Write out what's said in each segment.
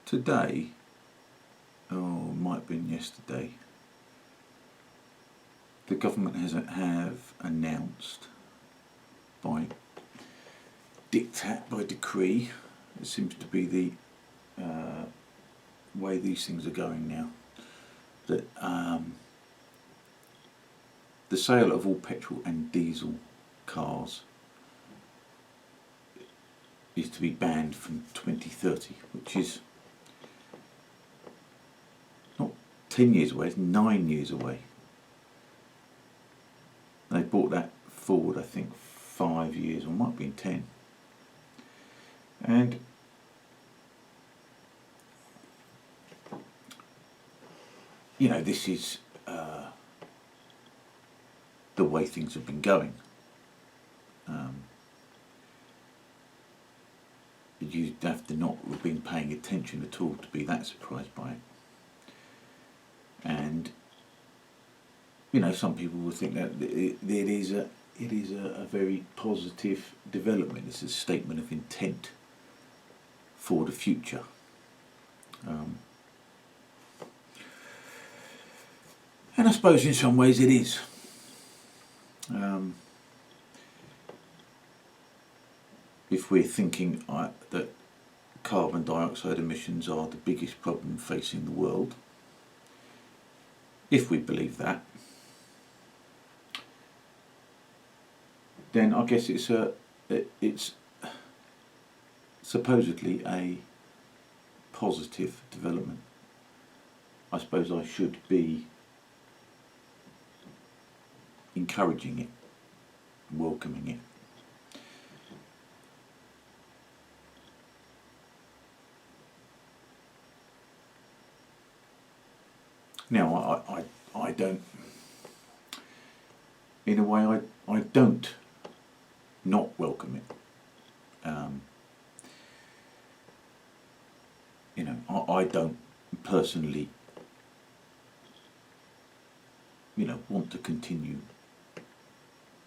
today, oh, it might have been yesterday, the government have announced by diktat, by decree, it seems to be the way these things are going now, that the sale of all petrol and diesel cars is to be banned from 2030, which is not 10 years away, it's 9 years away. They brought that forward, I think, 5 years, or might be 10. And you know, this is the way things have been going. You'd have to not have been paying attention at all to be that surprised by it. And you know, some people will think that it is a very positive development. It's a statement of intent for the future. And I suppose in some ways it is. If we're thinking that carbon dioxide emissions are the biggest problem facing the world, if we believe that, then I guess it's supposedly a positive development. I suppose I should be encouraging it, welcoming it. Now, I don't, in a way, I don't not welcome it. You know, I don't personally, you know, want to continue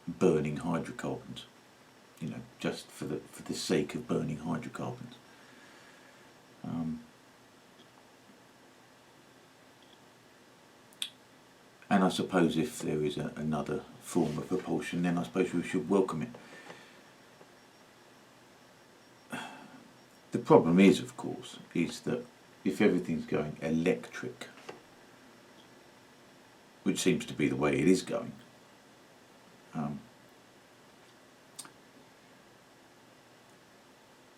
burning hydrocarbons, you know, just for the sake of burning hydrocarbons. And I suppose if there is another form of propulsion, then I suppose we should welcome it. The problem is, of course, is that if everything's going electric, which seems to be the way it is going,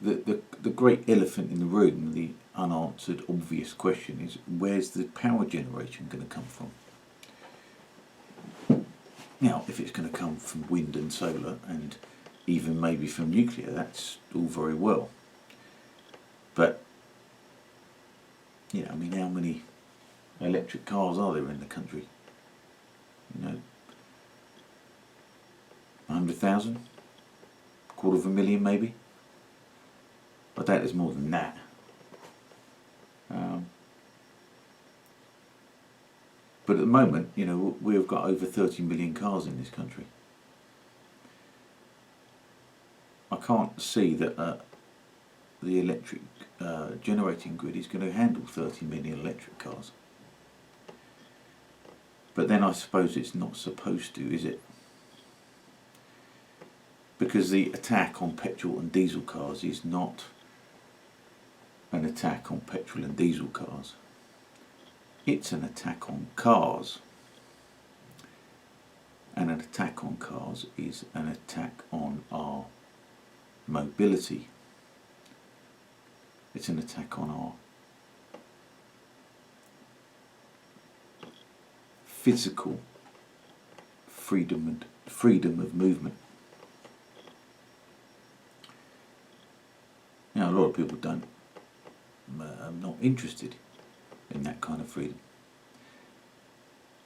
the great elephant in the room, the unanswered obvious question is, where's the power generation going to come from? Now, if it's going to come from wind and solar, and even maybe from nuclear, that's all very well. But, you know, I mean, how many electric cars are there in the country? You know, 100,000? 250,000 maybe? I doubt there's more than that. But at the moment, you know, we've got over 30 million cars in this country. I can't see that the electric generating grid is going to handle 30 million electric cars. But then I suppose it's not supposed to, is it? Because the attack on petrol and diesel cars is not an attack on petrol and diesel cars. It's an attack on cars. And an attack on cars is an attack on our mobility. It's an attack on our physical freedom of movement. Now, a lot of people are not interested in that kind of freedom.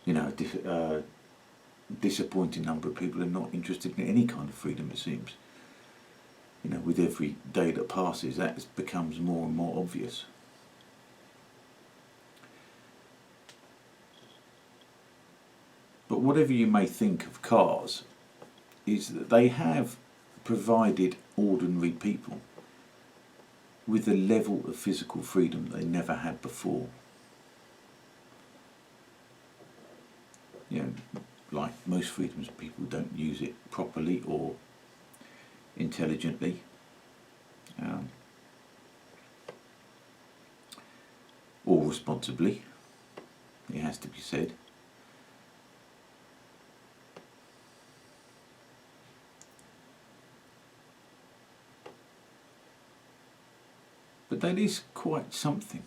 You know, a disappointing number of people are not interested in any kind of freedom, it seems. You know, with every day that passes, that becomes more and more obvious. But whatever you may think of cars, is that they have provided ordinary people with a level of physical freedom they never had before. You know, like most freedoms, people don't use it properly or intelligently. Or responsibly, it has to be said. But that is quite something.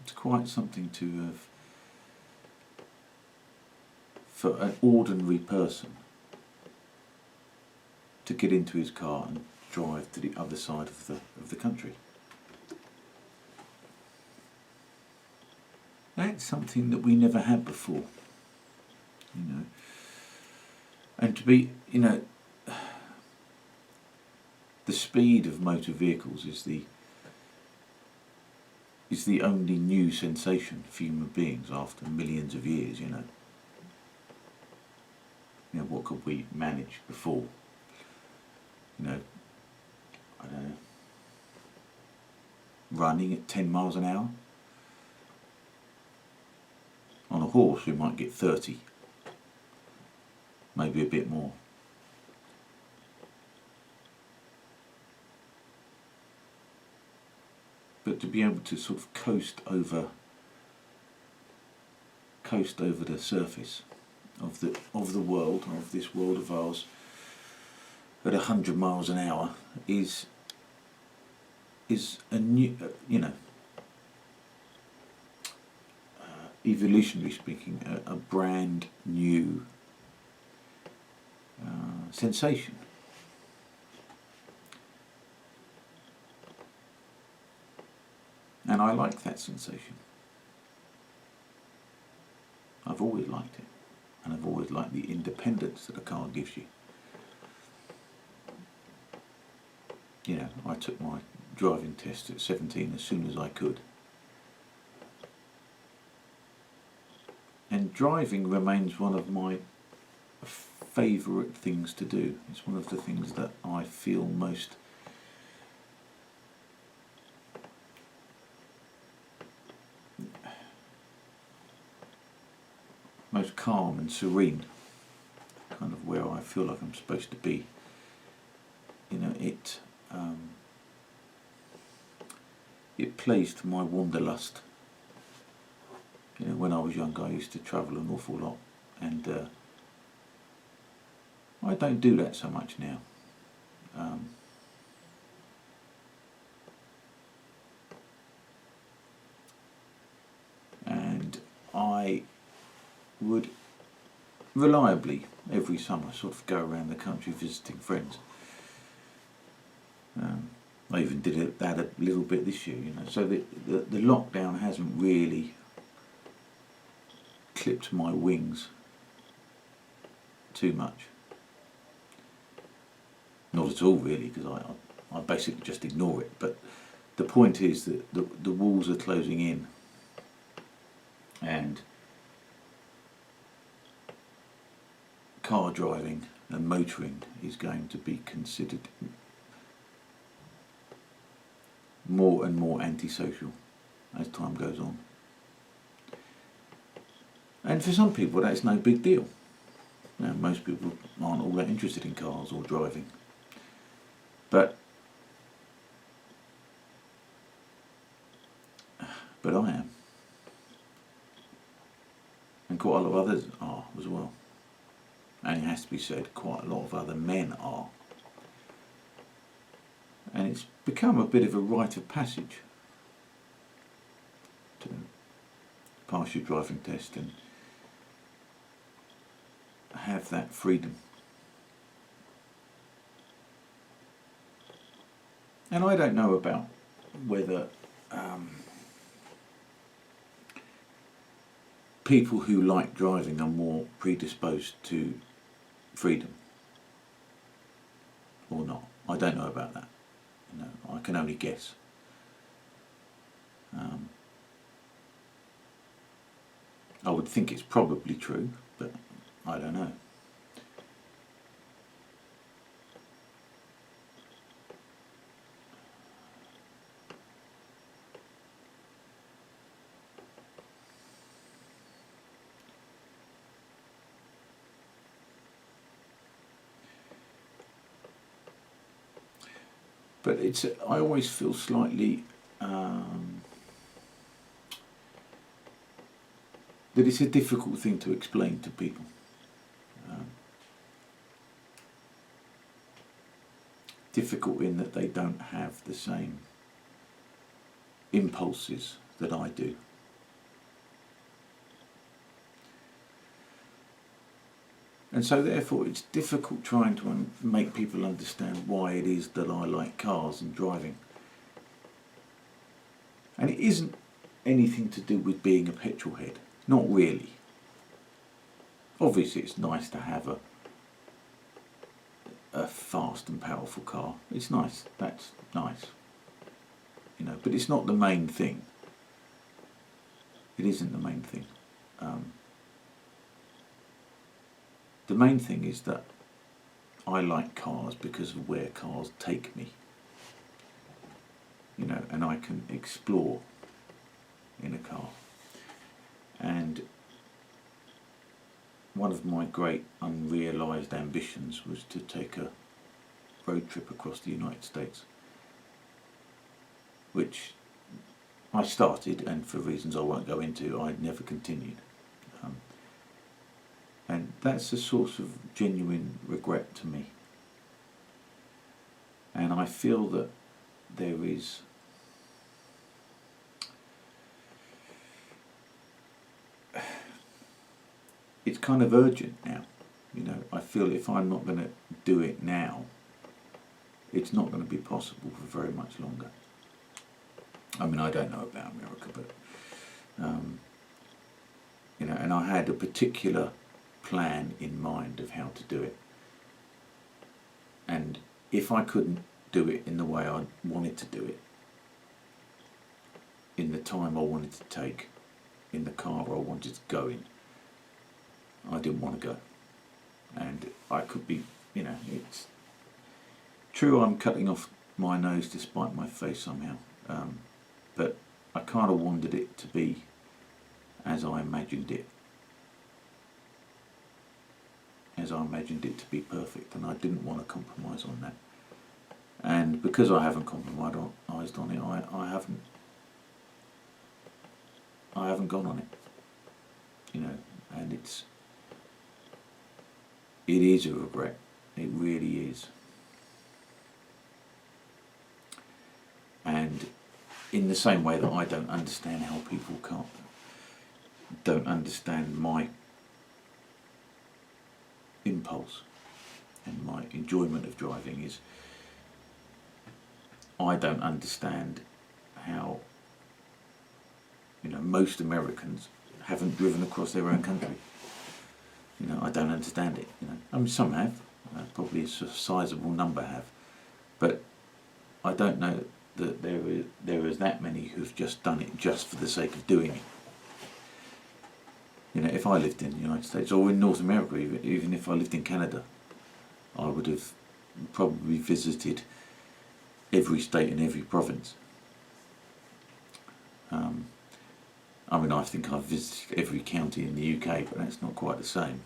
It's quite something to have, for an ordinary person to get into his car and drive to the other side of the country. That's something that we never had before, you know. And to be, you know, the speed of motor vehicles is the only new sensation for human beings after millions of years, you know. You know, what could we manage before? You know, I don't know, running at 10 miles an hour? On a horse we might get 30, maybe a bit more. But to be able to sort of coast over the surface of the world, of this world of ours, at 100 miles an hour is a new, you know, evolutionary speaking, a brand new sensation. And I like that sensation. I've always liked it. And I've always liked the independence that a car gives you. You know, I took my driving test at 17 as soon as I could. And driving remains one of my favourite things to do. It's one of the things that I feel most calm and serene, kind of where I feel like I'm supposed to be. You know, it plays to my wanderlust. You know, when I was young I used to travel an awful lot, and I don't do that so much now. And I would reliably every summer sort of go around the country visiting friends. I even did that a little bit this year, you know. So the lockdown hasn't really clipped my wings too much. Not at all, really, because I basically just ignore it. But the point is that the walls are closing in, and car driving and motoring is going to be considered more and more antisocial as time goes on. And for some people that's no big deal. Now, most people aren't all that interested in cars or driving. But I am. And quite a lot of others are as well. And it has to be said, quite a lot of other men are. And it's become a bit of a rite of passage to pass your driving test and have that freedom. And I don't know about whether people who like driving are more predisposed to freedom or not. I don't know about that. You know, I can only guess. I would think it's probably true, but I don't know. But I always feel slightly that it's a difficult thing to explain to people. Difficult in that they don't have the same impulses that I do. And so therefore it's difficult trying to make people understand why it is that I like cars and driving. And it isn't anything to do with being a petrol head. Not really. Obviously it's nice to have a fast and powerful car. It's nice. That's nice. You know, but it's not the main thing. It isn't the main thing. The main thing is that I like cars because of where cars take me. You know, and I can explore in a car. And one of my great unrealised ambitions was to take a road trip across the United States, which I started, and for reasons I won't go into, I'd never continued. And that's a source of genuine regret to me. And I feel that there is it's kind of urgent now. You know, I feel if I'm not going to do it now, it's not going to be possible for very much longer. I mean, I don't know about America, but you know, and I had a particular plan in mind of how to do it. And if I couldn't do it in the way I wanted to do it, in the time I wanted to take, in the car I wanted to go in, I didn't want to go. And I could be, you know, it's true I'm cutting off my nose to spite my face somehow, but I kind of wanted it to be as I imagined it. As I imagined it to be perfect, and I didn't want to compromise on that. And because I haven't compromised on it, I haven't gone on it. You know, and it is a regret. It really is. And in the same way that I don't understand how people don't understand my impulse and my enjoyment of driving, is I don't understand how, you know, most Americans haven't driven across their own country. You know, I don't understand it. You know, I mean, some have, probably a sizable number have, but I don't know that there is that many who've just done it just for the sake of doing it. You know, if I lived in the United States or in North America, even if I lived in Canada, I would have probably visited every state and every province. I mean, I think I've visited every county in the UK, but that's not quite the same.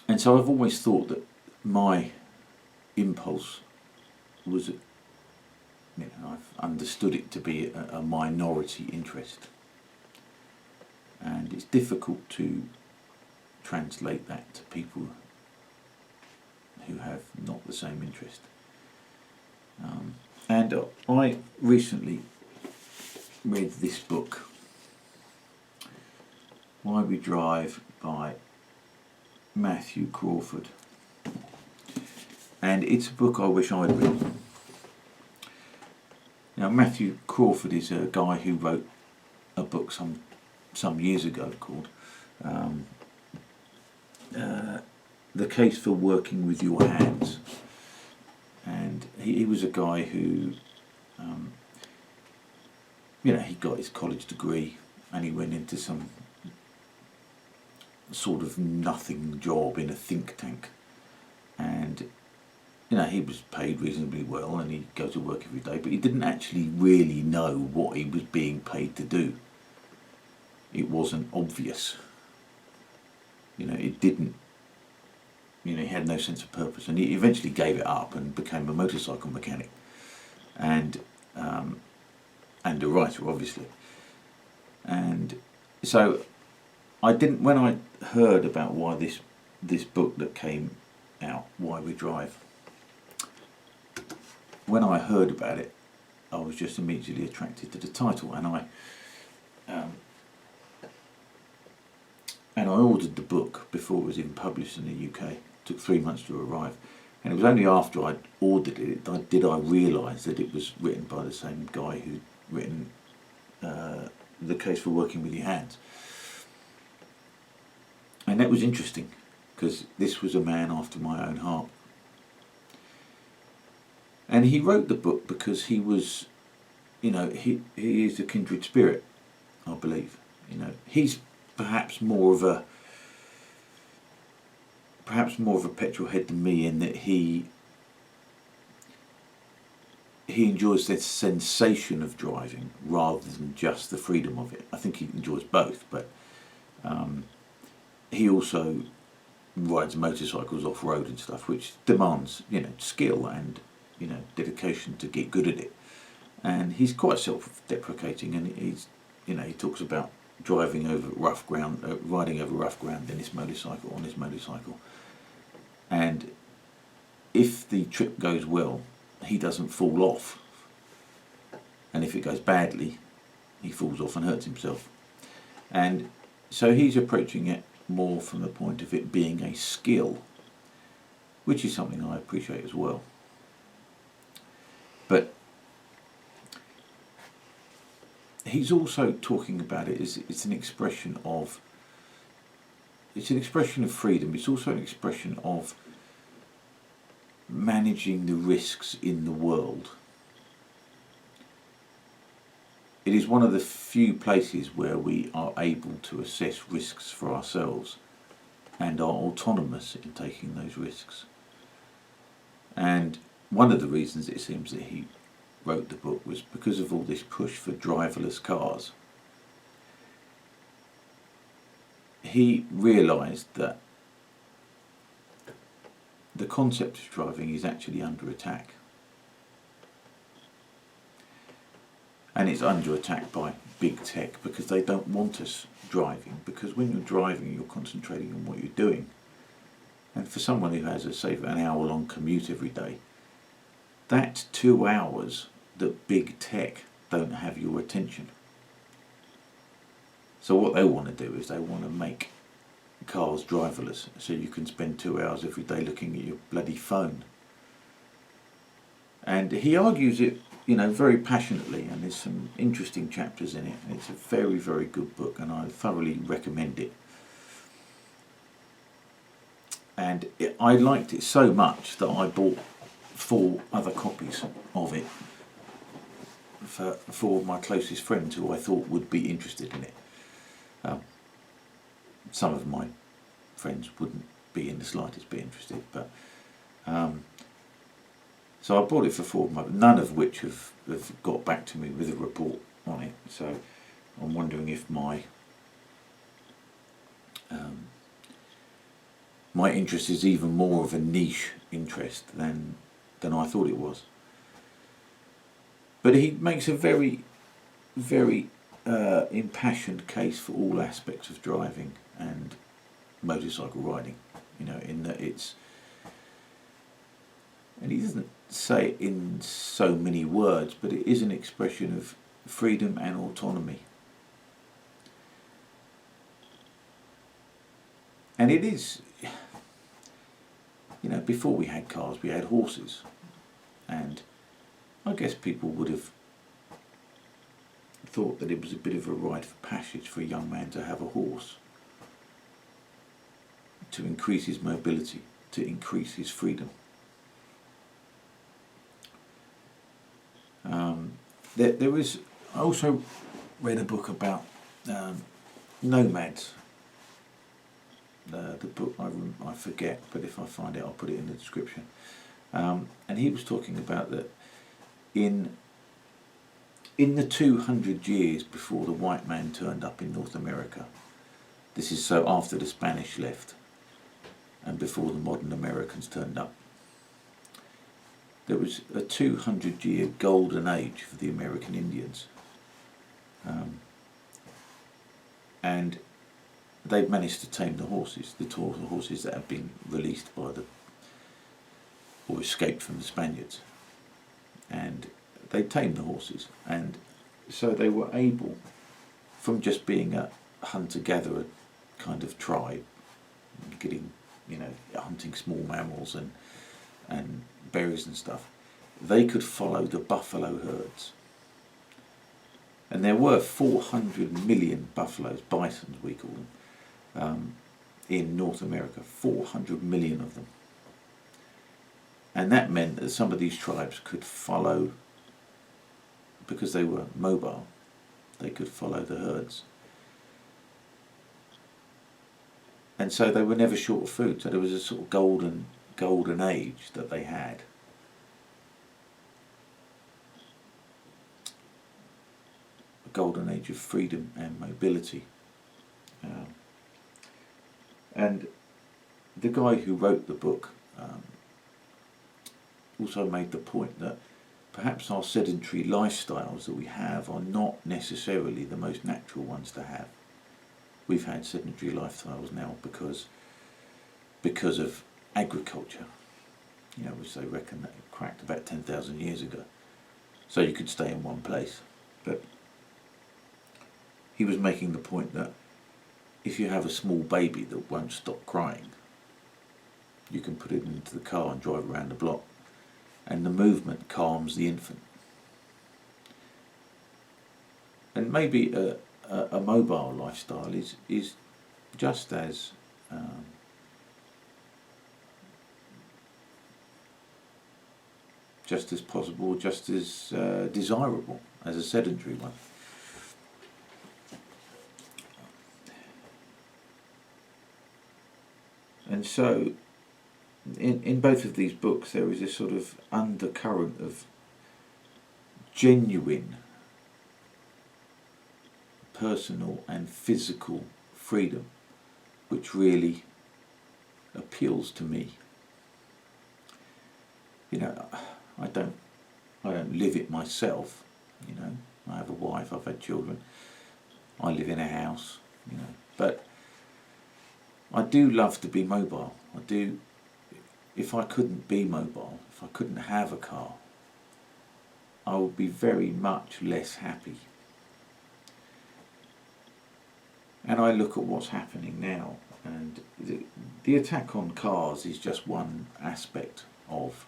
And so I've always thought that my impulse was, you know, I've understood it to be a minority interest. And it's difficult to translate that to people who have not the same interest. And I recently read this book, Why We Drive, by Matthew Crawford. And it's a book I wish I'd read. Now, Matthew Crawford is a guy who wrote a book some years ago called The Case for Working with Your Hands. And he was a guy who, you know, he got his college degree and he went into some sort of nothing job in a think tank. And, you know, he was paid reasonably well and he'd go to work every day, but he didn't actually really know what he was being paid to do. It wasn't obvious. it didn't. He had no sense of purpose, and he eventually gave it up and became a motorcycle mechanic, and a writer, obviously. And so I didn't. When I heard about why this book that came out, Why We Drive, when I heard about it, I was just immediately attracted to the title, and I ordered the book before it was even published in the UK. It took 3 months to arrive, and it was only after I'd ordered it did I realise that it was written by the same guy who'd written The Case for Working with Your Hands. And that was interesting, because this was a man after my own heart. And he wrote the book because he was, he is a kindred spirit, I believe. He's perhaps more of a petrol head than me, in that he enjoys the sensation of driving rather than just the freedom of it. I think he enjoys both, but he also rides motorcycles off-road and stuff, which demands, skill and, dedication to get good at it. And he's quite self-deprecating, and he talks about driving over rough ground, riding over rough ground on his motorcycle. And if the trip goes well, he doesn't fall off. And if it goes badly, he falls off and hurts himself. And so he's approaching it more from the point of it being a skill, which is something I appreciate as well. But he's also talking about it as it's an expression of freedom. It's also an expression of managing the risks in the world. It is one of the few places where we are able to assess risks for ourselves and are autonomous in taking those risks. And one of the reasons it seems that he wrote the book was because of all this push for driverless cars. He realised that the concept of driving is actually under attack. And it's under attack by big tech, because they don't want us driving, because when you're driving you're concentrating on what you're doing. And for someone who has an hour-long commute every day, that's 2 hours that big tech don't have your attention. So what they want to do is they want to make cars driverless, so you can spend 2 hours every day looking at your bloody phone. And he argues it, very passionately, and there's some interesting chapters in it, and it's a very, very good book, and I thoroughly recommend it. And I liked it so much that I bought 4 other copies of it for 4 of my closest friends who I thought would be interested in it. Some of my friends wouldn't be in the slightest bit interested, but so I bought it for 4 of my, none of which have got back to me with a report on it. So I'm wondering if my interest is even more of a niche interest than I thought it was. But he makes a very, very impassioned case for all aspects of driving and motorcycle riding, in that it's, and he doesn't say it in so many words, but it is an expression of freedom and autonomy. And it is, before we had cars, we had horses, and I guess people would have thought that it was a bit of a rite of passage for a young man to have a horse, to increase his mobility, to increase his freedom. There was, I also read a book about nomads. The book I forget, but if I find it I'll put it in the description. And he was talking about that in the 200 years before the white man turned up in North America, This is so after the Spanish left and before the modern Americans turned up. There was a 200-year golden age for the American Indians. And they've managed to tame the horses, the horses that have been released by or escaped from the Spaniards. And they tamed the horses, and so they were able, from just being a hunter-gatherer kind of tribe, getting, hunting small mammals and berries and stuff, they could follow the buffalo herds. And there were 400 million buffaloes, bisons we call them, in North America, 400 million of them. And that meant that some of these tribes could follow, because they were mobile, they could follow the herds. And so they were never short of food. So there was a sort of golden age that they had. A golden age of freedom and mobility. And the guy who wrote the book also made the point that perhaps our sedentary lifestyles that we have are not necessarily the most natural ones to have. We've had sedentary lifestyles now because of agriculture, which they reckon that cracked about 10,000 years ago. So you could stay in one place. But he was making the point that if you have a small baby that won't stop crying, you can put it into the car and drive around the block, and the movement calms the infant. And maybe a mobile lifestyle is just as possible, just as desirable as a sedentary one. And so in both of these books there is this sort of undercurrent of genuine personal and physical freedom, which really appeals to me. I don't live it myself. I have a wife, I've had children, I live in a house, but I do love to be mobile. I do. If I couldn't be mobile, if I couldn't have a car, I would be very much less happy. And I look at what's happening now, and the attack on cars is just one aspect of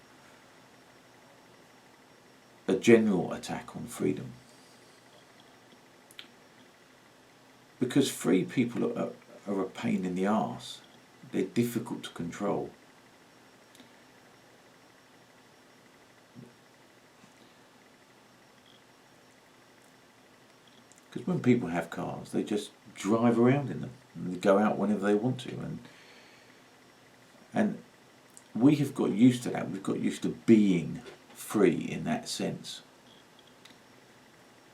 a general attack on freedom. Because free people are a pain in the arse. They're difficult to control. Because when people have cars, they just drive around in them and they go out whenever they want to, and we have got used to that. We've got used to being free in that sense,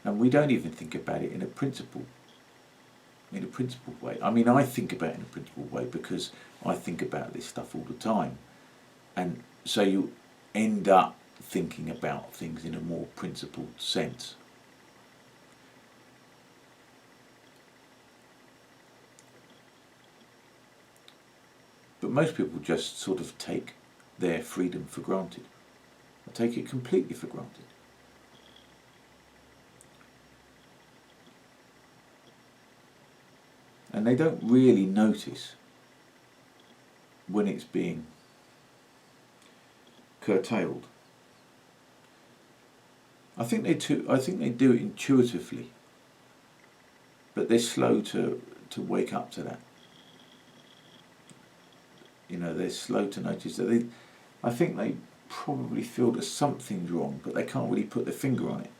and we don't even think about it in a principled way. I mean, I think about it in a principled way because I think about this stuff all the time, and so you end up thinking about things in a more principled sense. But most people just sort of take their freedom for granted. They take it completely for granted. And they don't really notice when it's being curtailed. I think they do it intuitively, but they're slow to wake up to that. They're slow to notice that I think they probably feel that something's wrong, but they can't really put their finger on it.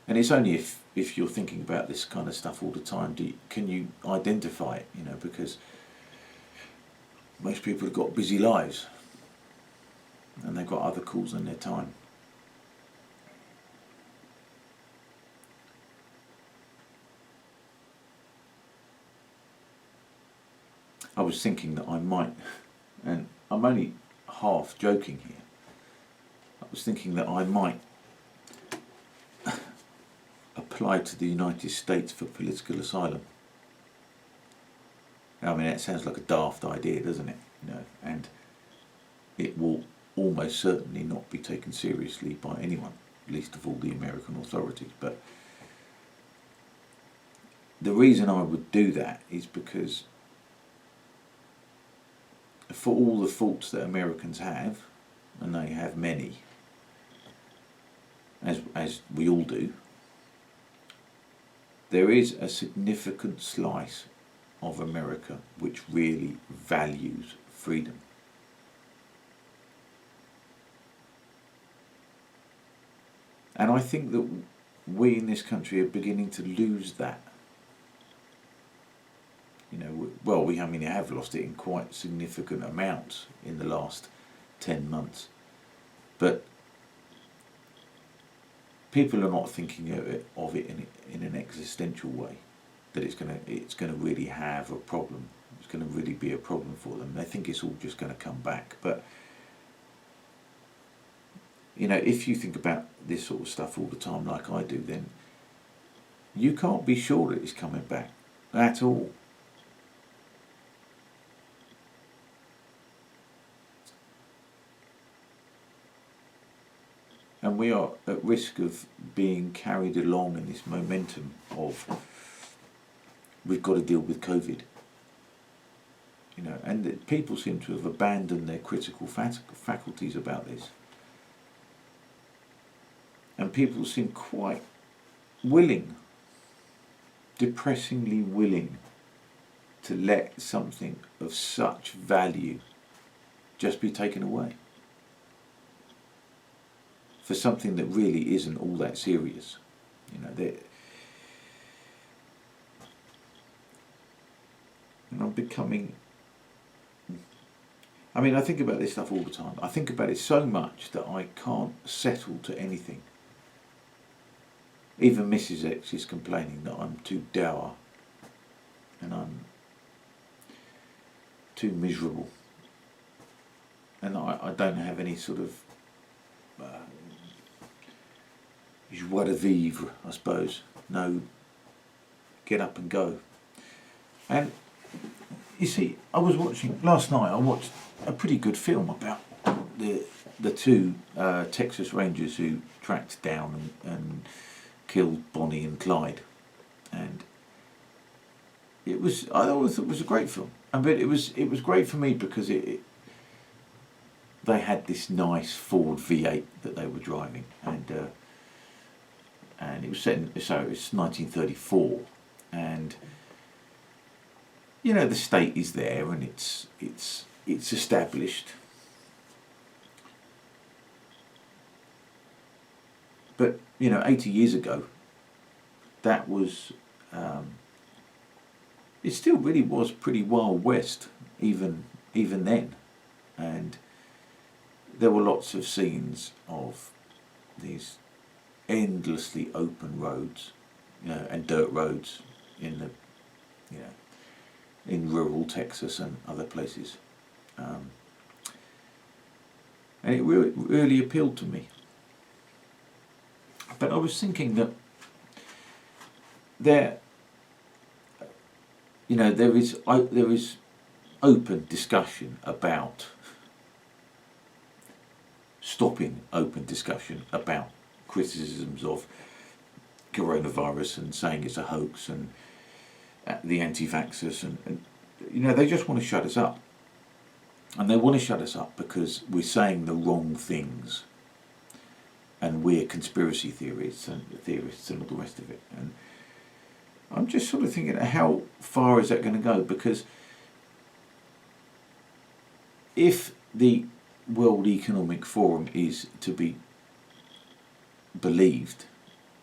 And it's only if you're thinking about this kind of stuff all the time can you identify it, because most people have got busy lives and they've got other calls on their time. I was thinking that I might, and I'm only half joking here, I was thinking that I might apply to the United States for political asylum. I mean, that sounds like a daft idea, doesn't it? You know, and it will almost certainly not be taken seriously by anyone, least of all the American authorities. But the reason I would do that is because for all the faults that Americans have, and they have many, as we all do, there is a significant slice of America which really values freedom. And I think that we in this country are beginning to lose that. You know, well, we have lost it in quite significant amounts in the last 10 months. But people are not thinking of it in an existential way, that it's going to really have a problem. It's going to really be a problem for them. They think it's all just going to come back. But you know, if you think about this sort of stuff all the time, like I do, then you can't be sure that it's coming back at all. And we are at risk of being carried along in this momentum of we've got to deal with COVID. You know, and people seem to have abandoned their critical faculties about this. And people seem quite willing, depressingly willing, to let something of such value just be taken away for something that really isn't all that serious. You know, and I'm becoming, I mean, I think about this stuff all the time. I think about it so much that I can't settle to anything. Even Mrs. X is complaining that I'm too dour and I'm too miserable, and I don't have any sort of joie de vivre, I suppose. No, get up and go. And you see, last night I watched a pretty good film about the two Texas Rangers who tracked down and killed Bonnie and Clyde, and I thought it was a great film. But it was great for me because they had this nice Ford V8 that they were driving, and it was set in, so it's 1934, and you know, the state is there and it's established. But you know, 80 years ago, that was it still really was pretty Wild West, even then, and there were lots of scenes of these endlessly open roads, you know, and dirt roads in rural Texas and other places, and it really appealed to me. But I was thinking that there is open discussion about stopping open discussion about criticisms of coronavirus and saying it's a hoax, and the anti-vaxxers, and you know, they just want to shut us up, and they want to shut us up because we're saying the wrong things, and we're conspiracy theorists and all the rest of it. And I'm just sort of thinking, how far is that going to go? Because if the World Economic Forum is to be believed,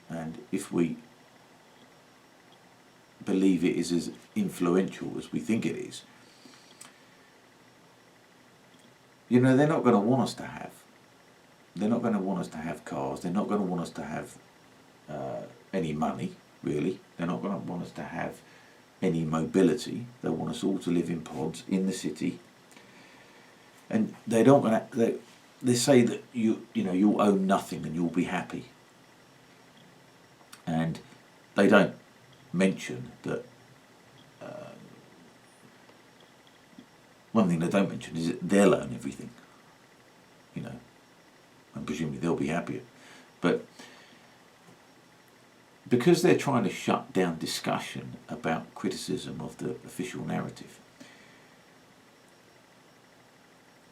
and if we believe it is as influential as we think it is, you know, they're not going to want us to have. They're not going to want us to have cars. They're not going to want us to have any money, really. They're not going to want us to have any mobility. They want us all to live in pods in the city, and they don't want to. They say that you'll own nothing and you'll be happy, and they don't mention that. One thing they don't mention is that they'll own everything, and presumably they'll be happier. But because they're trying to shut down discussion about criticism of the official narrative,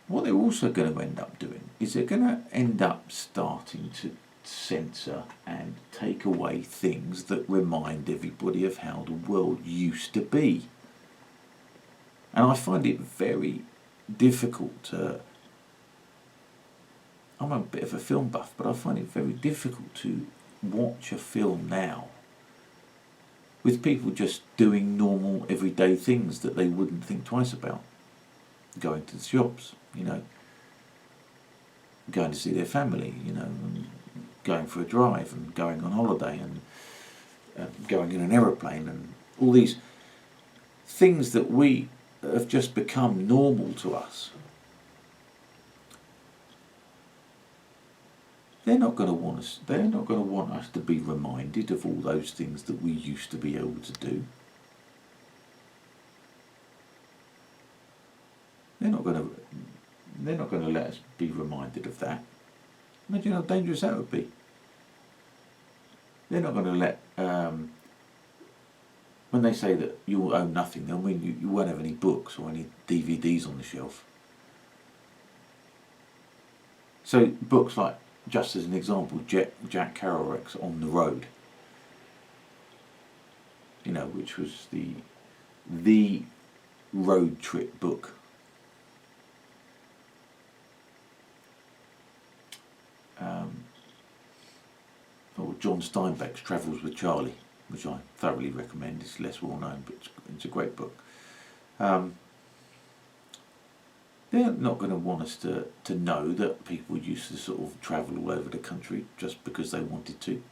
what they're also going to end up doing is they're going to end up starting to censor and take away things that remind everybody of how the world used to be. And I find it very difficult to... I'm a bit of a film buff, but I find it very difficult to watch a film now with people just doing normal everyday things that they wouldn't think twice about. Going to the shops, going to see their family, and going for a drive and going on holiday and going in an aeroplane and all these things that we have just become normal to us. They're not going to want us. They're not going to want us to be reminded of all those things that we used to be able to do. They're not going to let us be reminded of that. Imagine how dangerous that would be. They're not going to let. When they say that you will own nothing, they'll mean you won't have any books or any DVDs on the shelf. So books like, just as an example, Jack Kerouac's On the Road, which was the road trip book. Or John Steinbeck's Travels with Charlie, which I thoroughly recommend. It's less well known, but it's a great book. They're not going to want us to know that people used to sort of travel all over the country just because they wanted to.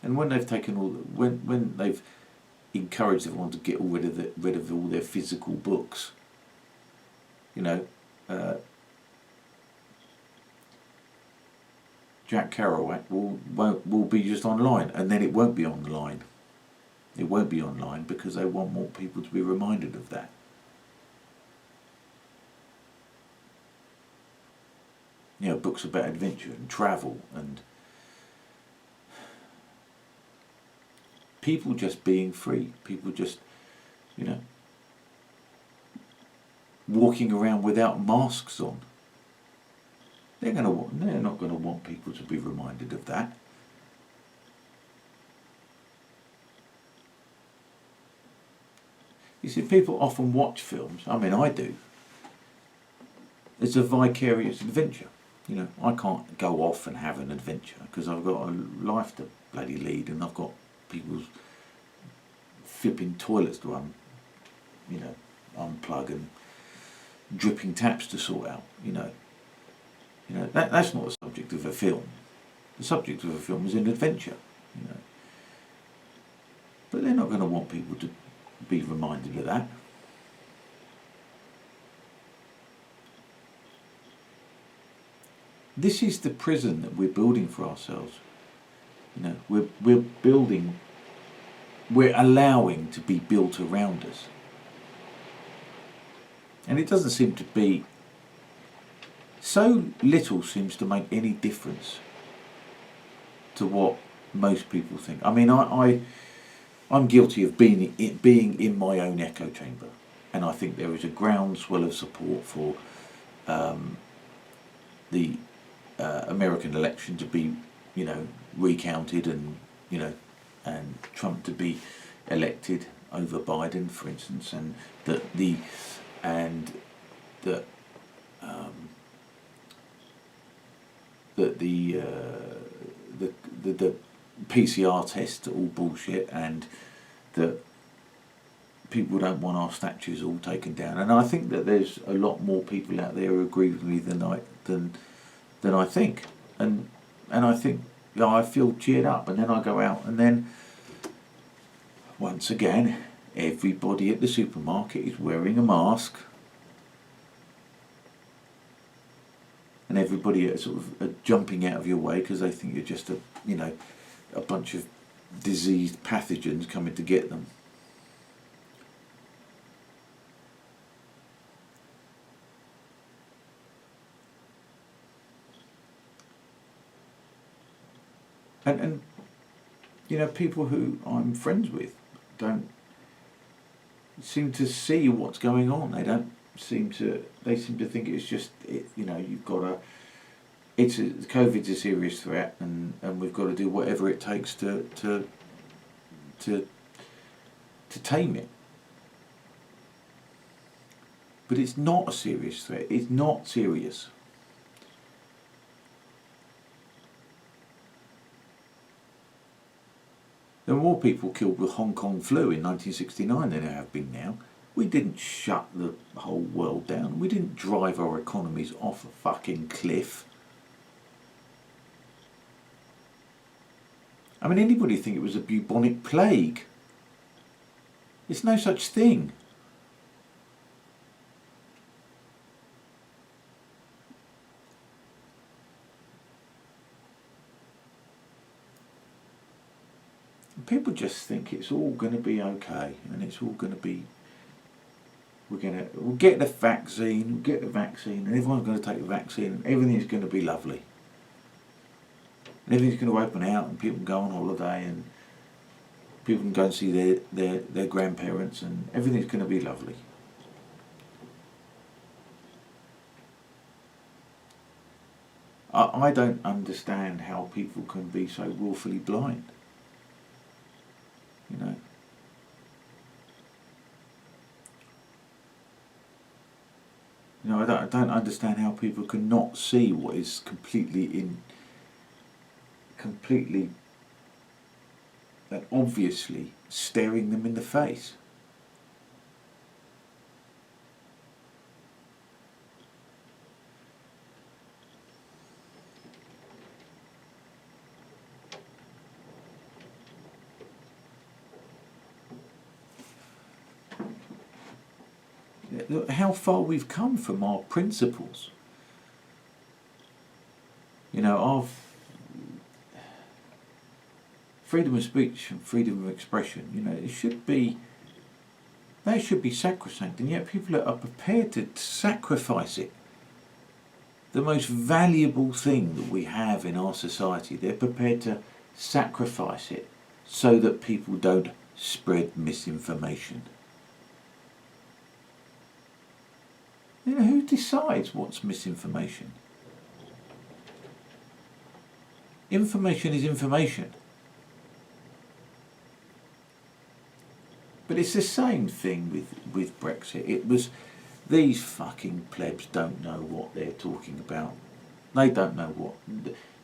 And when they've taken when they've encouraged everyone to get rid of all their physical books, Jack Kerouac will be just online, and then it won't be online. It won't be online because they want more people to be reminded of that. Books about adventure and travel and people just being free. People just, walking around without masks on. They're not going to want people to be reminded of that. You see, people often watch films. I mean, I do. It's a vicarious adventure. I can't go off and have an adventure because I've got a life to bloody lead, and I've got people's flipping toilets to unplug and dripping taps to sort out. That's not the subject of a film. The subject of a film is an adventure. But they're not going to want people to be reminded of that. This is the prison that we're building for ourselves. We're allowing to be built around us. And it doesn't seem to be, so little seems to make any difference to what most people think. I mean, I'm guilty of being in my own echo chamber, and I think there is a groundswell of support for the American election to be, recounted, and and Trump to be elected over Biden, for instance, and that the PCR tests are all bullshit, and that people don't want our statues all taken down. And I think that there's a lot more people out there who agree with me than I think, and I think I feel cheered up, and then I go out, and then once again, everybody at the supermarket is wearing a mask, and everybody are sort of jumping out of your way because they think you're just a bunch of diseased pathogens coming to get them. And people who I'm friends with don't seem to see what's going on. They seem to think it's just you've got COVID's a serious threat, and we've got to do whatever it takes to tame it. But it's not a serious threat. It's not serious. There were more people killed with Hong Kong flu in 1969 than there have been now. We didn't shut the whole world down. We didn't drive our economies off a fucking cliff. I mean, anybody think it was a bubonic plague? It's no such thing. People just think it's all going to be okay, and it's all going to be. We'll get the vaccine, and everyone's going to take the vaccine, and everything's going to be lovely. And everything's going to open out, and people can go on holiday, and people can go and see their grandparents, and everything's going to be lovely. I don't understand how people can be so willfully blind. I don't understand how people can not see what is completely and obviously staring them in the face. Look how far we've come from our principles. Of freedom of speech and freedom of expression. They should be sacrosanct, and yet people are prepared to sacrifice it. The most valuable thing that we have in our society, they're prepared to sacrifice it so that people don't spread misinformation. Who decides what's misinformation? Information is information. But it's the same thing with Brexit. It was, these fucking plebs don't know what they're talking about. They don't know what.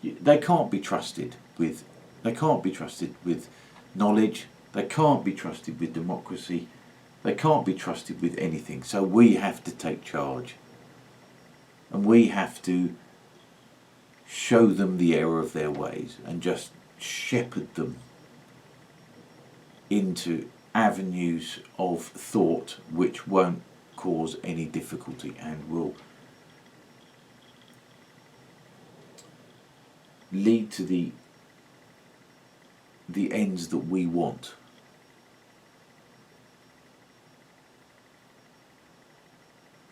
They can't be trusted with. They can't be trusted with knowledge. They can't be trusted with democracy. They can't be trusted with anything. So we have to take charge. And we have to show them the error of their ways and just shepherd them into avenues of thought which won't cause any difficulty and will lead to the ends that we want.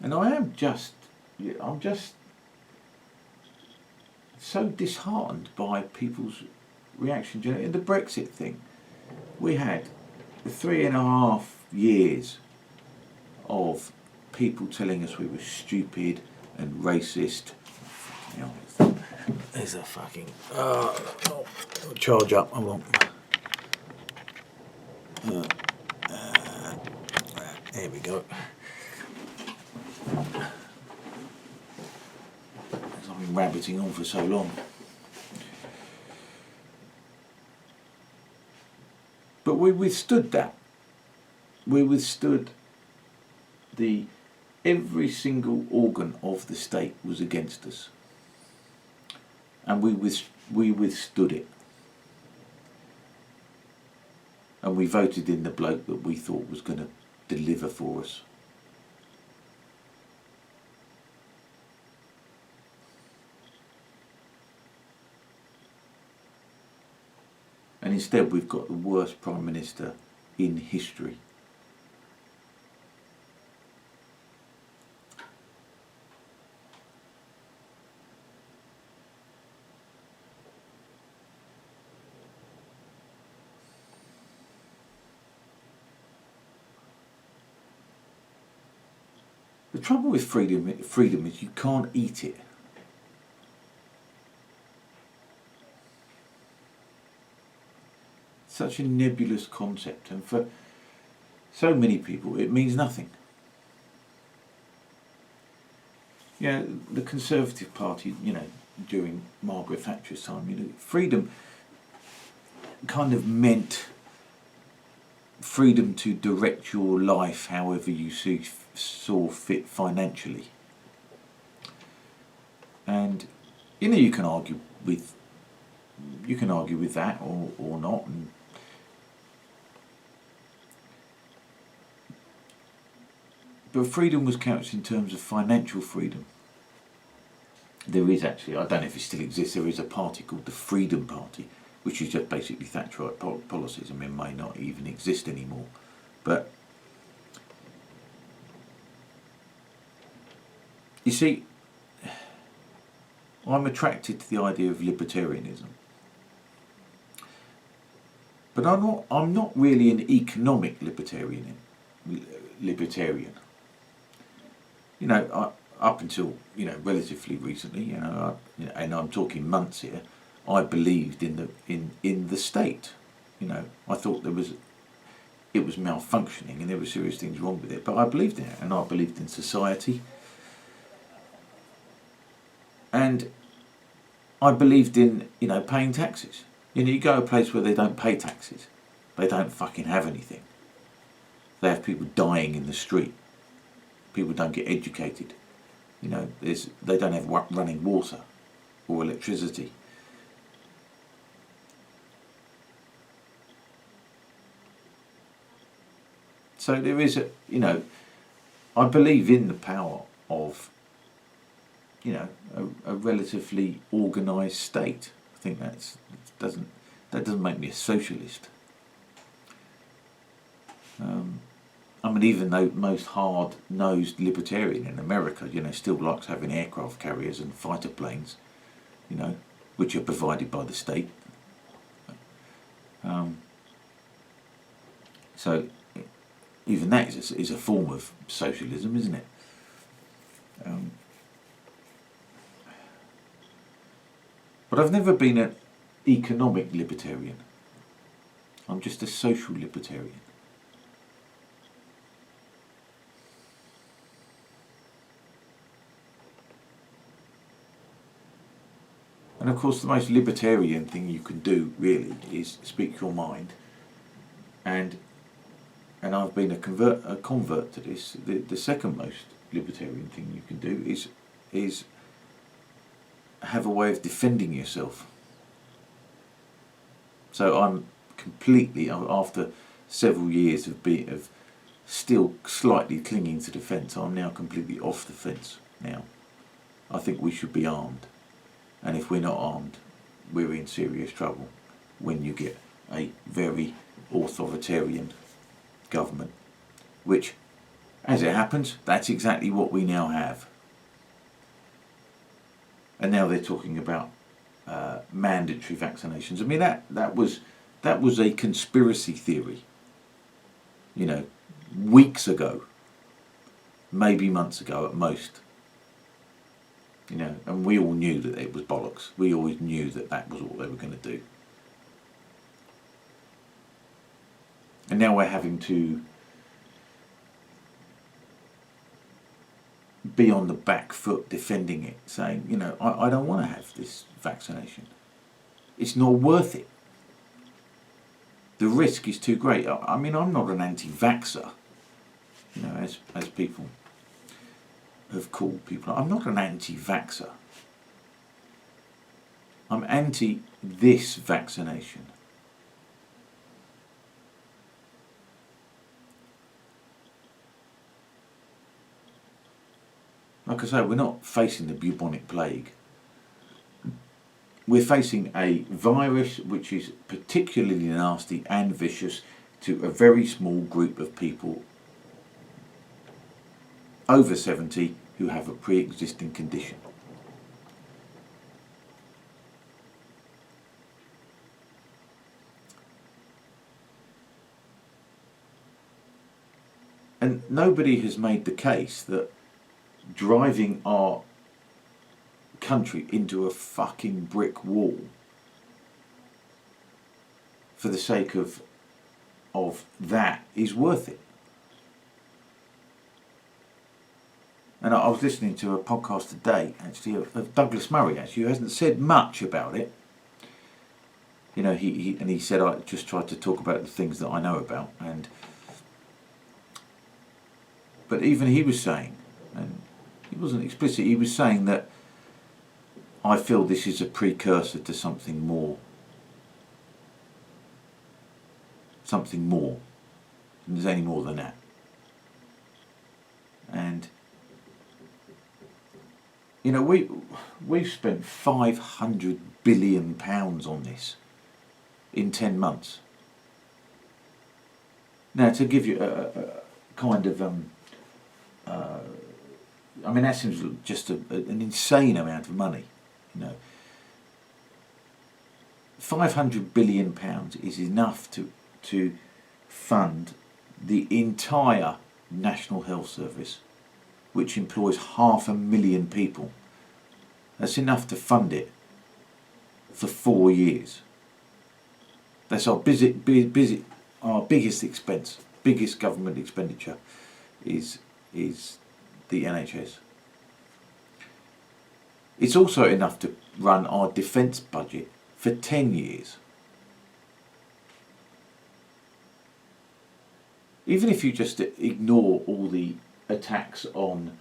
And I'm just so disheartened by people's reaction. In the Brexit thing, we had 3.5 years of people telling us we were stupid and racist. There's a fucking charge up. Hold on. There we go. I've been rabbiting on for so long. But we withstood that. We withstood every single organ of the state was against us. And we withstood it. and we voted in the bloke that we thought was going to deliver for us. And instead we've got the worst Prime Minister in history. The trouble with freedom is you can't eat it. Such a nebulous concept, and for so many people it means nothing. The Conservative Party, during Margaret Thatcher's time, freedom kind of meant freedom to direct your life however you saw fit financially. And you can argue with that or not. But freedom was couched in terms of financial freedom. There is actually, I don't know if it still exists, there is a party called the Freedom Party, which is just basically Thatcherite policies. I mean, it may not even exist anymore. But, you see, I'm attracted to the idea of libertarianism. But I'm not really an economic libertarian. Up until relatively recently, and I'm talking months here, I believed in the state. I thought it was malfunctioning and there were serious things wrong with it, but I believed in it, and I believed in society, and I believed in paying taxes. You go to a place where they don't pay taxes, they don't fucking have anything. They have people dying in the street. People don't get educated. They don't have running water or electricity. So there is I believe in the power of, a relatively organised state. I think that doesn't make me a socialist. Even though most hard-nosed libertarian in America, still likes having aircraft carriers and fighter planes, which are provided by the state. So even that is a form of socialism, isn't it? But I've never been an economic libertarian. I'm just a social libertarian. And of course the most libertarian thing you can do really is speak your mind, and I've been a convert to this. The second most libertarian thing you can do is have a way of defending yourself. So I'm completely, after several years of still slightly clinging to the fence, I'm now completely off the fence now. I think we should be armed. And if we're not armed, we're in serious trouble when you get a very authoritarian government, which, as it happens, that's exactly what we now have. And now they're talking about mandatory vaccinations. I mean, that was a conspiracy theory, weeks ago, maybe months ago at most. And we all knew that it was bollocks. We always knew that was what they were going to do. And now we're having to be on the back foot defending it, saying, I don't want to have this vaccination. It's not worth it. The risk is too great. I mean, I'm not an anti-vaxxer, as people have called people. I'm not an anti-vaxxer. I'm anti this vaccination. like I say, we're not facing the bubonic plague. We're facing a virus which is particularly nasty and vicious to a very small group of people over 70 who have a pre-existing condition. And nobody has made the case that driving our country into a fucking brick wall for the sake of that is worth it. And I was listening to a podcast today, actually, of Douglas Murray, actually, who hasn't said much about it. You know, he said, I just tried to talk about the things that I know about, but even he was saying, and he wasn't explicit, he was saying that I feel this is a precursor to something more. Something more. And there's any more than that. And, you know, we've spent £500 billion on this in 10 months. Now, to give you a kind of, I mean, that seems just an insane amount of money, you know. £500 billion is enough to fund the entire National Health Service, which employs 500,000 people. That's enough to fund it for 4 years. That's our our biggest expense, biggest government expenditure is the NHS. It's also enough to run our defence budget for 10 years. Even if you just ignore all the attacks on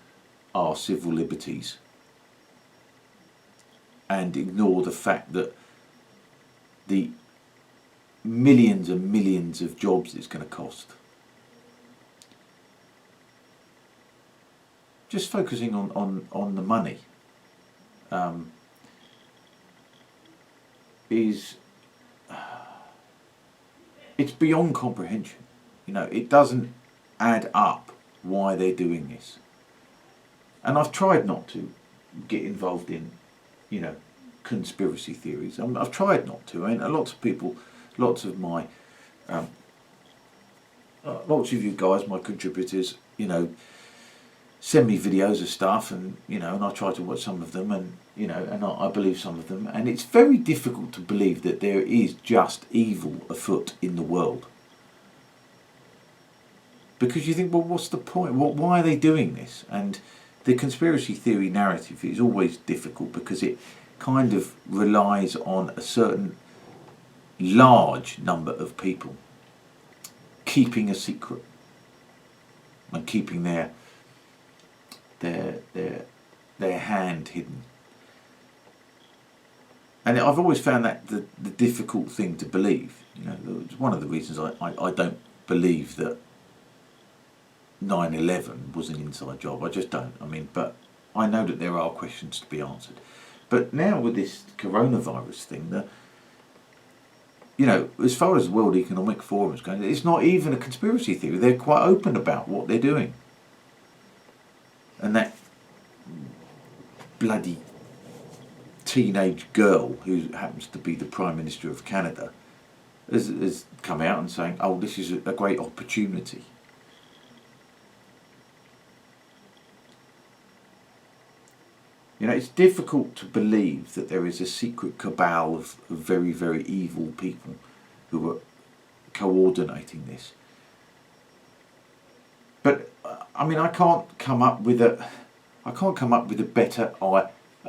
our civil liberties and ignore the fact that the millions and millions of jobs it's going to cost, just focusing on the money it's beyond comprehension. You know, it doesn't add up why they're doing this. And I've tried not to get involved in, you know, conspiracy theories. I've tried not to. I mean, lots of people, lots of my, lots of you guys, my contributors, you know, send me videos of stuff, and you know, and I try to watch some of them, and you know, and I believe some of them, and it's very difficult to believe that there is just evil afoot in the world. Because you think, well, what's the point? Why are they doing this? And the conspiracy theory narrative is always difficult because it kind of relies on a certain large number of people keeping a secret and keeping their hand hidden. And I've always found that the difficult thing to believe. You know, it's one of the reasons I don't believe that 9/11 was an inside job. I just don't. I mean, but I know that there are questions to be answered. But now with this coronavirus thing, you know, as far as the World Economic Forum is going, it's not even a conspiracy theory. They're quite open about what they're doing. And that bloody teenage girl who happens to be the Prime Minister of Canada has come out and saying, oh, this is a great opportunity. You know, it's difficult to believe that there is a secret cabal of very, very evil people who are coordinating this. But I mean, I can't come up with a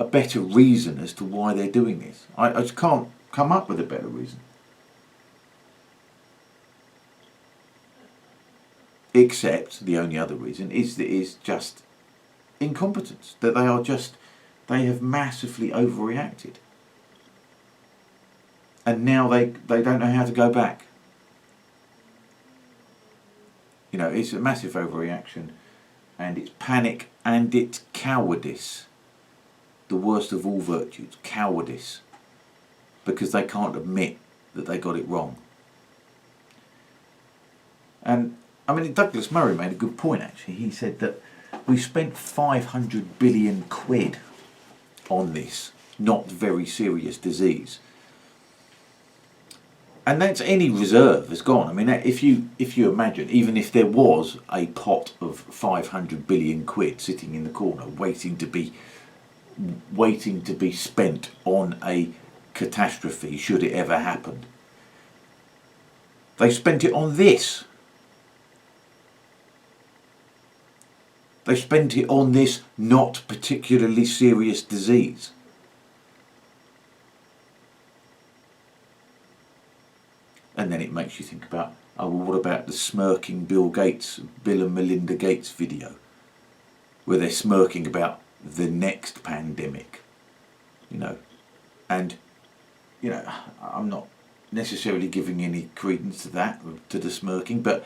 better reason as to why they're doing this. I just can't come up with a better reason. Except the only other reason is just incompetence. That they have massively overreacted. And now they don't know how to go back. You know, it's a massive overreaction, and it's panic, and it's cowardice. The worst of all virtues, cowardice, because they can't admit that they got it wrong. And I mean, Douglas Murray made a good point actually. He said that we spent 500 billion quid on this not very serious disease, and that's any reserve has gone. I mean, if you imagine, even if there was a pot of 500 billion quid sitting in the corner waiting to be spent on a catastrophe should it ever happen, they spent it on this. They spent it on this not particularly serious disease. And then it makes you think about, oh well, what about the smirking Bill and Melinda Gates video, where they're smirking about the next pandemic, and I'm not necessarily giving any credence to that, to the smirking, but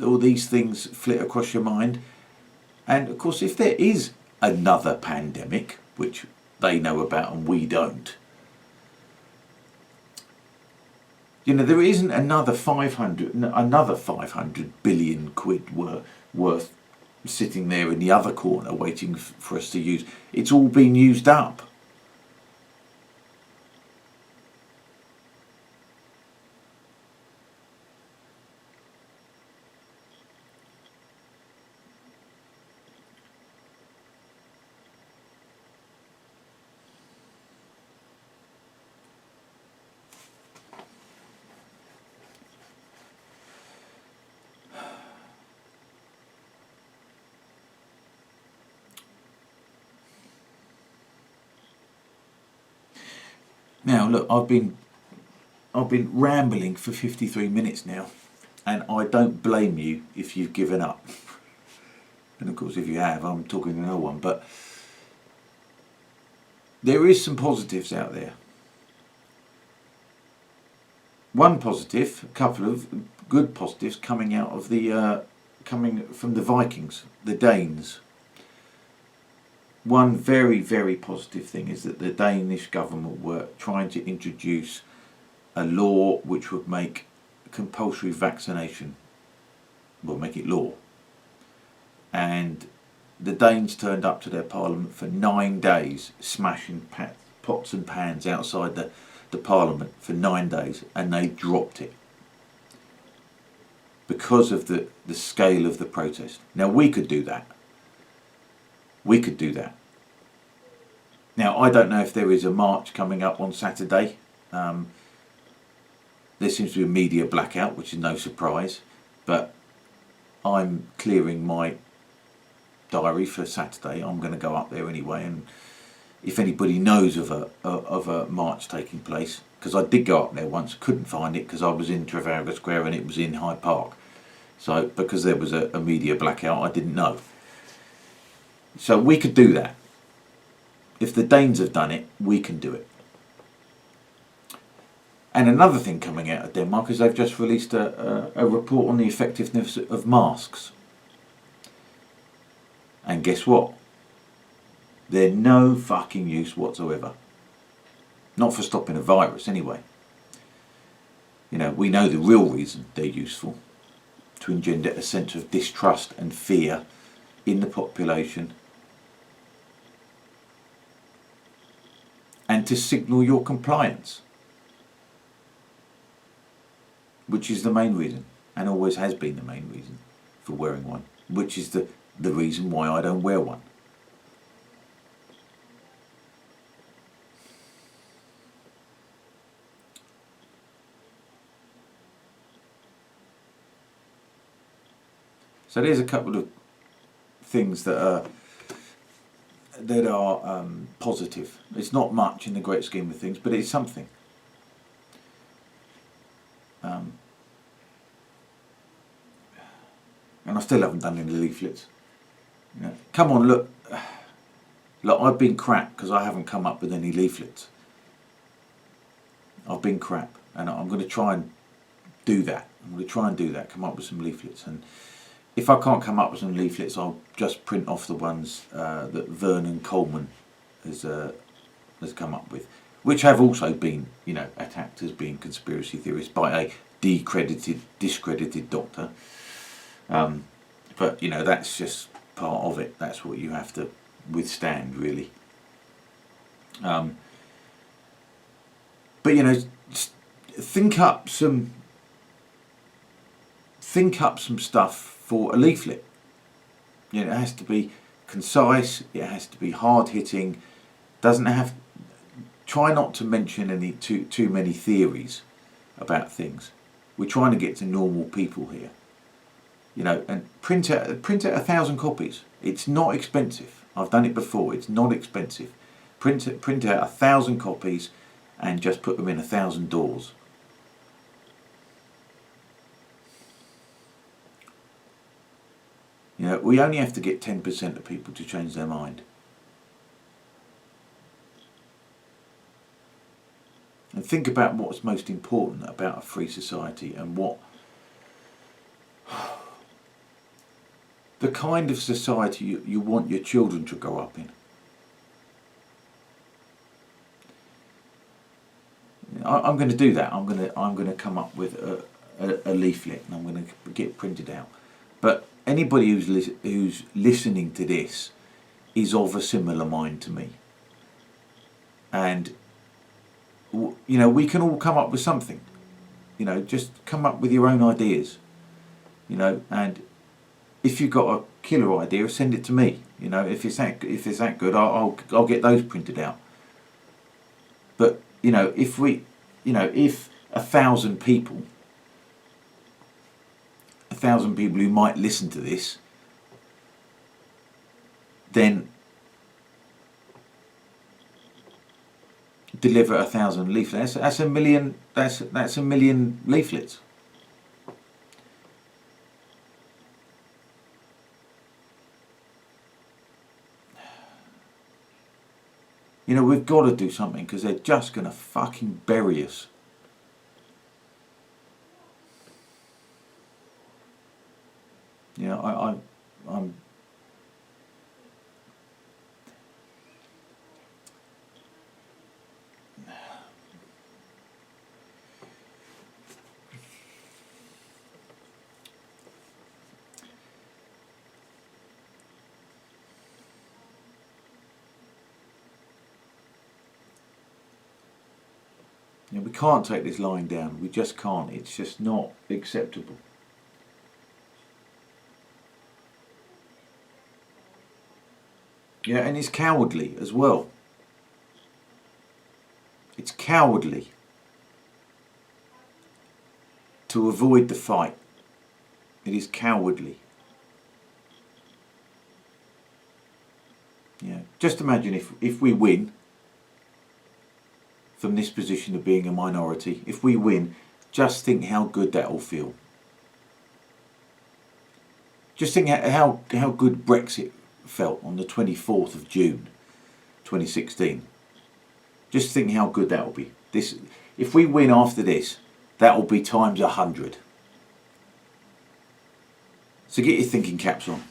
all these things flit across your mind. And of course, if there is another pandemic, which they know about and we don't, there isn't another 500 billion quid worth sitting there in the other corner waiting for us to use. It's all been used up. Now look, I've been rambling for 53 minutes now, and I don't blame you if you've given up. And of course, if you have, I'm talking to no one. But there is some positives out there. One positive, a couple of good positives coming out of coming from the Vikings, the Danes. One very, very positive thing is that the Danish government were trying to introduce a law which would make compulsory vaccination, make it law. And the Danes turned up to their parliament for 9 days, smashing pots and pans outside the parliament for 9 days, and they dropped it because of the scale of the protest. Now we could do that. We could do that. Now, I don't know if there is a march coming up on Saturday. There seems to be a media blackout, which is no surprise. But I'm clearing my diary for Saturday. I'm going to go up there anyway. And if anybody knows of a march taking place, because I did go up there once, couldn't find it because I was in Trafalgar Square and it was in Hyde Park. So because there was a media blackout, I didn't know. So we could do that. If the Danes have done it, we can do it. And another thing coming out of Denmark is they've just released a report on the effectiveness of masks. And guess what? They're no fucking use whatsoever. Not for stopping a virus anyway. We know the real reason they're useful. To engender a sense of distrust and fear in the population, and to signal your compliance, which is the main reason, and always has been the main reason for wearing one, which is the reason why I don't wear one. So there's a couple of things that are positive. It's not much in the great scheme of things, but it's something. And I still haven't done any leaflets. Come on, look, I've been crap because I haven't come up with any leaflets. I've been crap, and I'm going to try and do that. Come up with some leaflets. And if I can't come up with some leaflets, I'll just print off the ones that Vernon Coleman has come up with, which have also been, you know, attacked as being conspiracy theories by a discredited doctor. But you know, that's just part of it. That's what you have to withstand, really. But you know, think up some stuff for a leaflet. You know, it has to be concise. It has to be hard hitting. Doesn't have. Try not to mention any too many theories about things. We're trying to get to normal people here. You know, and print out 1,000 copies. It's not expensive. I've done it before. It's not expensive. Print out 1,000 copies and just put them in 1,000 doors. You know, we only have to get 10% of people to change their mind. And think about what's most important about a free society, and what the kind of society you want your children to grow up in. I'm going to do that. I'm going to come up with a leaflet, and I'm going to get it printed out. But anybody who's listening to this is of a similar mind to me, and you know, we can all come up with something. You know, just come up with your own ideas. You know, and if you've got a killer idea, send it to me. You know, if it's that good, I'll get those printed out. But you know, if 1,000 people who might listen to this, then deliver 1,000 leaflets. That's a million. That's a million leaflets. You know, we've got to do something, because they're just going to fucking bury us. You know, I'm you know, we can't take this lying down. We just can't. It's just not acceptable. Yeah, and it's cowardly as well. It's cowardly to avoid the fight. It is cowardly. Yeah, just imagine if we win from this position of being a minority. If we win, just think how good that will feel. Just think how good Brexit felt on the 24th of June 2016. Just think how good that will be. If we win after this, that will be times 100. So get your thinking caps on.